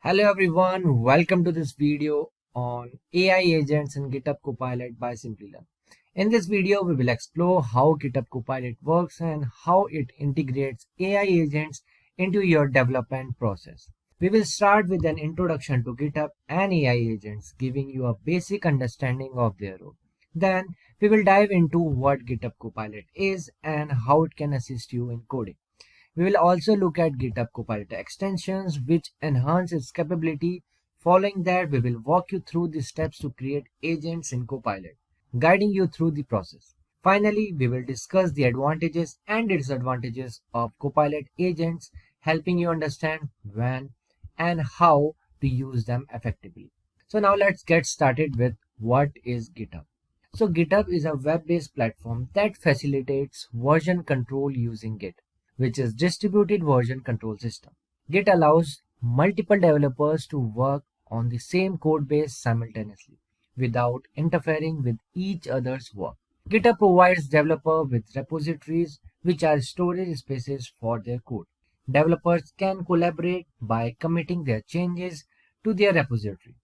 Hello everyone, welcome to this video on AI agents in GitHub Copilot by Simplilearn. In this video, we will explore how GitHub Copilot works and how it integrates AI agents into your development process. We will start with an introduction to GitHub and AI agents, giving you a basic understanding of their role. Then, we will dive into what GitHub Copilot is and how it can assist you in coding. We will also look at GitHub Copilot Extensions, which enhance its capability. Following that, we will walk you through the steps to create agents in Copilot, guiding you through the process. Finally, we will discuss the advantages and disadvantages of Copilot agents, helping you understand when and how to use them effectively. So now let's get started with what is GitHub. So GitHub is a web-based platform that facilitates version control using Git, which is distributed version control system. Git allows multiple developers to work on the same code base simultaneously without interfering with each other's work. GitHub provides developers with repositories which are storage spaces for their code. Developers can collaborate by committing their changes to their repository,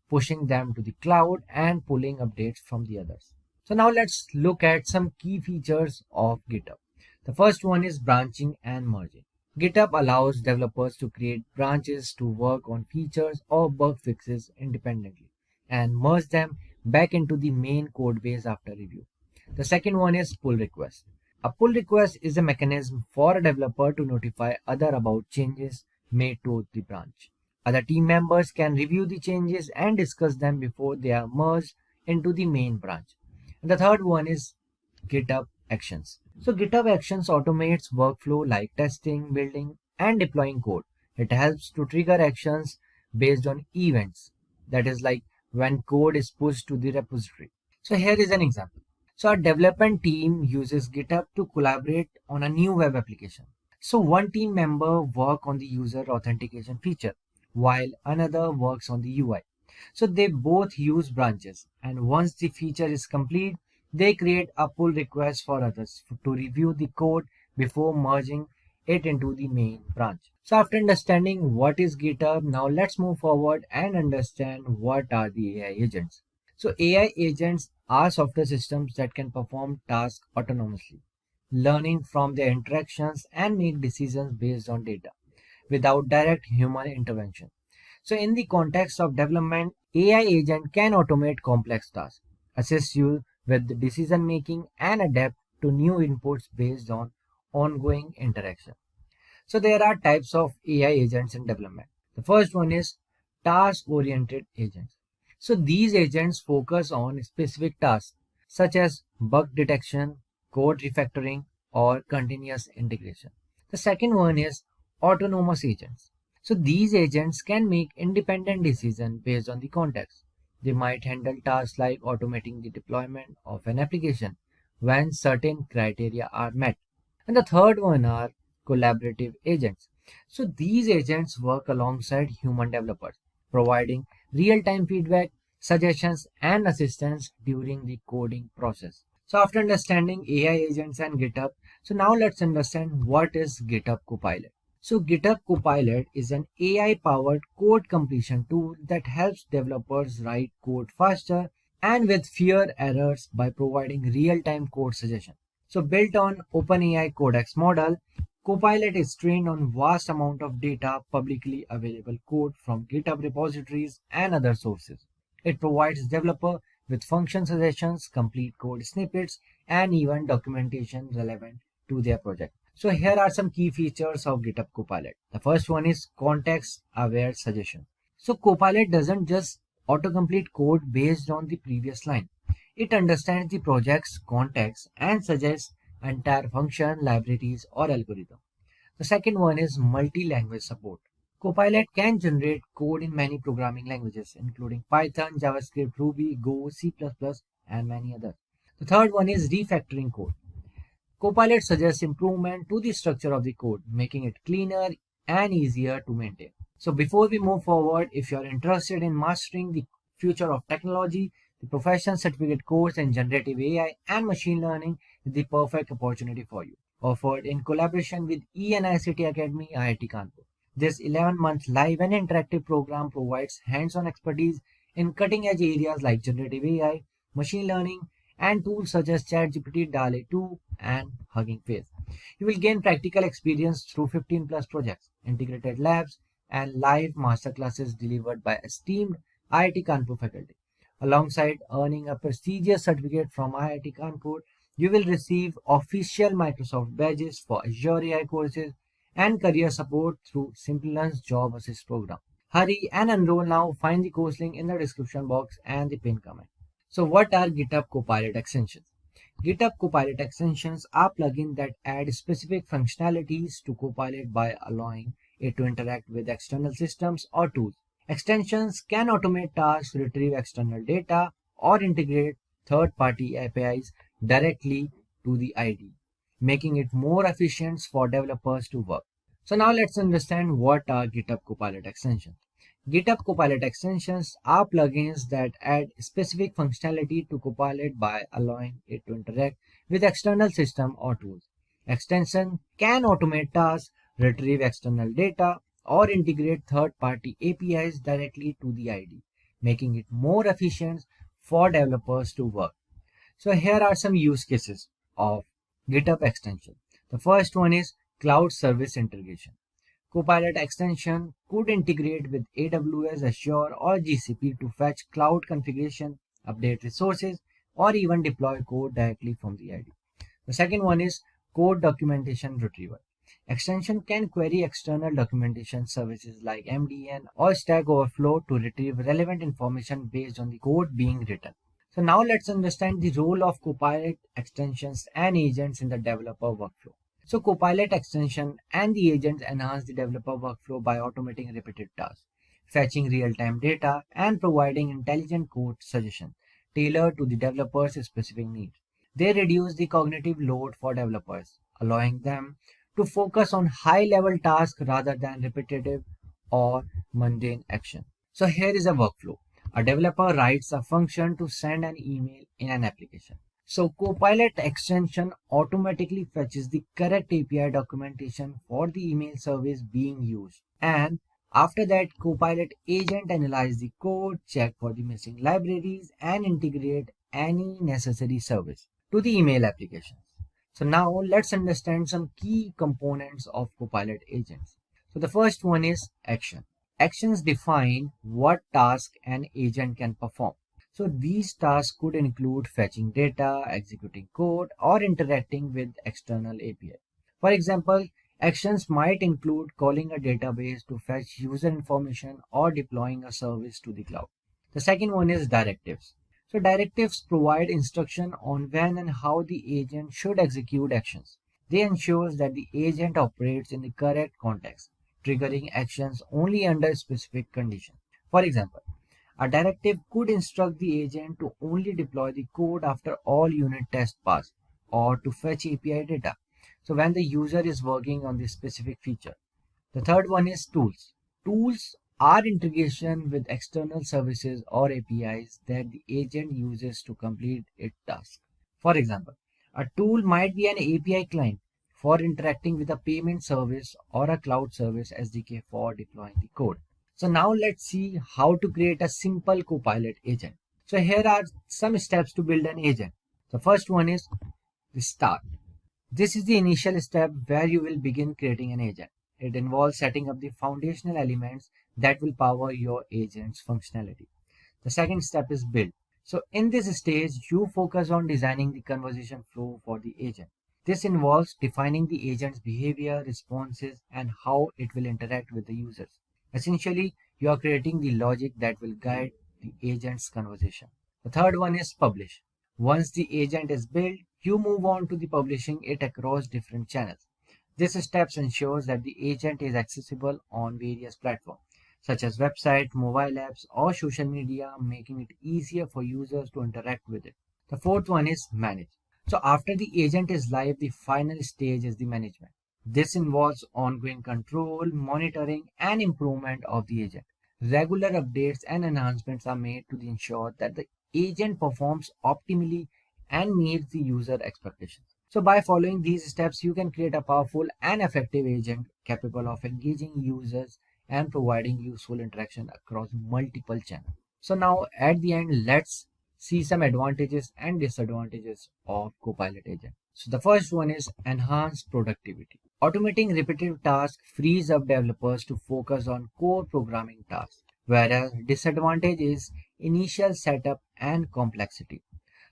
pushing them to the cloud and pulling updates from the others. So now let's look at some key features of GitHub. The first one is branching and merging. GitHub allows developers to create branches to work on features or bug fixes independently and merge them back into the main code base after review. The second one is pull request. A pull request is a mechanism for a developer to notify other about changes made to the branch. Other team members can review the changes and discuss them before they are merged into the main branch. And the third one is GitHub Actions. So GitHub Actions automates workflow like testing, building, and deploying code. It helps to trigger actions based on events. That is like when code is pushed to the repository. So here is an example. So our development team uses GitHub to collaborate on a new web application. So one team member works on the user authentication feature while another works on the UI. So they both use branches, and once the feature is complete, they create a pull request for others to review the code before merging it into the main branch. So after understanding what is GitHub, now let's move forward and understand what are the AI agents. So AI agents are software systems that can perform tasks autonomously, learning from their interactions and make decisions based on data without direct human intervention. So in the context of development, AI agent can automate complex tasks, assist you with the decision making and adapt to new inputs based on ongoing interaction. So there are types of AI agents in development. The first one is task oriented agents. So these agents focus on specific tasks such as bug detection, code refactoring, or continuous integration. The second one is autonomous agents. So these agents can make independent decisions based on the context. They might handle tasks like automating the deployment of an application when certain criteria are met. And the third one are collaborative agents. So these agents work alongside human developers, providing real-time feedback, suggestions, and assistance during the coding process. So after understanding AI agents and GitHub, so now let's understand what is GitHub Copilot. So GitHub Copilot is an AI-powered code completion tool that helps developers write code faster and with fewer errors by providing real-time code suggestions. So built on OpenAI Codex model, Copilot is trained on vast amount of data, publicly available code from GitHub repositories and other sources. It provides developer with function suggestions, complete code snippets, and even documentation relevant to their project. So here are some key features of GitHub Copilot. The first one is context-aware suggestion. So Copilot doesn't just autocomplete code based on the previous line. It understands the project's context and suggests entire function, libraries, or algorithm. The second one is multi-language support. Copilot can generate code in many programming languages, including Python, JavaScript, Ruby, Go, C++, and many others. The third one is refactoring code. Copilot suggests improvement to the structure of the code, making it cleaner and easier to maintain. So before we move forward, if you are interested in mastering the future of technology, the professional certificate course in generative AI and machine learning is the perfect opportunity for you. Offered in collaboration with ENICT Academy, IIT Kanpur. This 11-month live and interactive program provides hands-on expertise in cutting-edge areas like generative AI, machine learning, and tools such as ChatGPT, DALL-E 2, and Hugging Face. You will gain practical experience through 15 plus projects, integrated labs, and live masterclasses delivered by esteemed IIT Kanpur faculty. Alongside earning a prestigious certificate from IIT Kanpur, you will receive official Microsoft badges for Azure AI courses and career support through Simplilearn's Job Assist program. Hurry and enroll now. Find the course link in the description box and the pinned comment. So what are GitHub Copilot extensions? GitHub Copilot extensions are plugins that add specific functionalities to Copilot by allowing it to interact with external systems or tools. Extensions can automate tasks, retrieve external data, or integrate third-party APIs directly to the IDE, making it more efficient for developers to work. So now let's understand what are GitHub Copilot extensions. GitHub Copilot extensions are plugins that add specific functionality to Copilot by allowing it to interact with external systems or tools. Extension can automate tasks, retrieve external data, or integrate third-party APIs directly to the IDE, making it more efficient for developers to work. So here are some use cases of GitHub extension. The first one is cloud service integration. Copilot extension could integrate with AWS, Azure, or GCP to fetch cloud configuration, update resources, or even deploy code directly from the IDE. The second one is code documentation retrieval. Extension can query external documentation services like MDN or Stack Overflow to retrieve relevant information based on the code being written. So now let's understand the role of Copilot extensions and agents in the developer workflow. So Copilot extension and the agents enhance the developer workflow by automating repetitive tasks, fetching real-time data, and providing intelligent code suggestions tailored to the developer's specific needs. They reduce the cognitive load for developers, allowing them to focus on high-level tasks rather than repetitive or mundane action. So here is a workflow. A developer writes a function to send an email in an application. So Copilot extension automatically fetches the correct API documentation for the email service being used. And after that, Copilot agent analyze the code, check for the missing libraries, and integrate any necessary service to the email applications. So now let's understand some key components of Copilot agents. So the first one is action. Actions define what task an agent can perform. So these tasks could include fetching data, executing code, or interacting with external API. For example, actions might include calling a database to fetch user information or deploying a service to the cloud. The second one is directives. So directives provide instruction on when and how the agent should execute actions. They ensure that the agent operates in the correct context, triggering actions only under specific conditions. For example, a directive could instruct the agent to only deploy the code after all unit tests pass, or to fetch API data, so when the user is working on this specific feature. The third one is tools. Tools are integration with external services or APIs that the agent uses to complete its task. For example, a tool might be an API client for interacting with a payment service or a cloud service SDK for deploying the code. So now let's see how to create a simple Copilot agent. So here are some steps to build an agent. The first one is the start. This is the initial step where you will begin creating an agent. It involves setting up the foundational elements that will power your agent's functionality. The second step is build. So in this stage, you focus on designing the conversation flow for the agent. This involves defining the agent's behavior, responses, and how it will interact with the users. Essentially, you are creating the logic that will guide the agent's conversation. The third one is publish. Once the agent is built, you move on to the publishing it across different channels. This step ensures that the agent is accessible on various platforms, such as website, mobile apps, or social media, making it easier for users to interact with it. The fourth one is manage. So after the agent is live, the final stage is the management. This involves ongoing control, monitoring, and improvement of the agent. Regular updates and enhancements are made to ensure that the agent performs optimally and meets the user expectations. So by following these steps, you can create a powerful and effective agent capable of engaging users and providing useful interaction across multiple channels. So now at the end, let's see some advantages and disadvantages of Copilot agent. So the first one is enhanced productivity. Automating repetitive tasks frees up developers to focus on core programming tasks, whereas disadvantage is initial setup and complexity.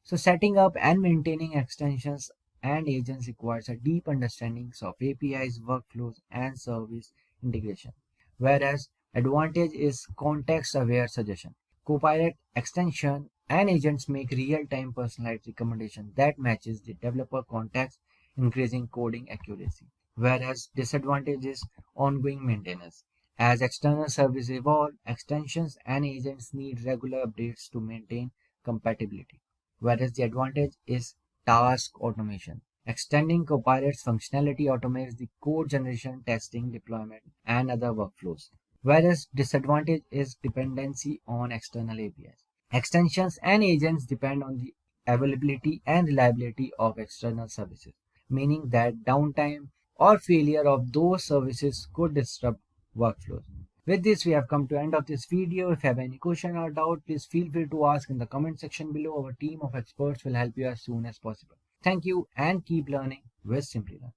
So setting up and maintaining extensions and agents requires a deep understanding of APIs, workflows, and service integration. Whereas advantage is context-aware suggestion. Copilot extension and agents make real-time personalized recommendation that matches the developer context, increasing coding accuracy. Whereas disadvantage is ongoing maintenance. As external services evolve, extensions and agents need regular updates to maintain compatibility. Whereas the advantage is task automation. Extending Copilot's functionality automates the code generation, testing, deployment, and other workflows. Whereas disadvantage is dependency on external APIs. Extensions and agents depend on the availability and reliability of external services, meaning that downtime or failure of those services could disrupt workflows. With this, we have come to end of this video. If you have any question or doubt, please feel free to ask in the comment section below. Our team of experts will help you as soon as possible. Thank you and keep learning with Simplilearn.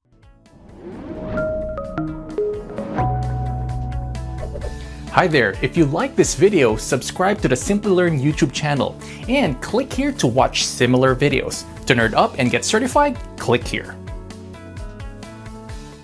Hi there, if you like this video, subscribe to the Simplilearn YouTube channel and click here to watch similar videos. To nerd up and get certified, click here.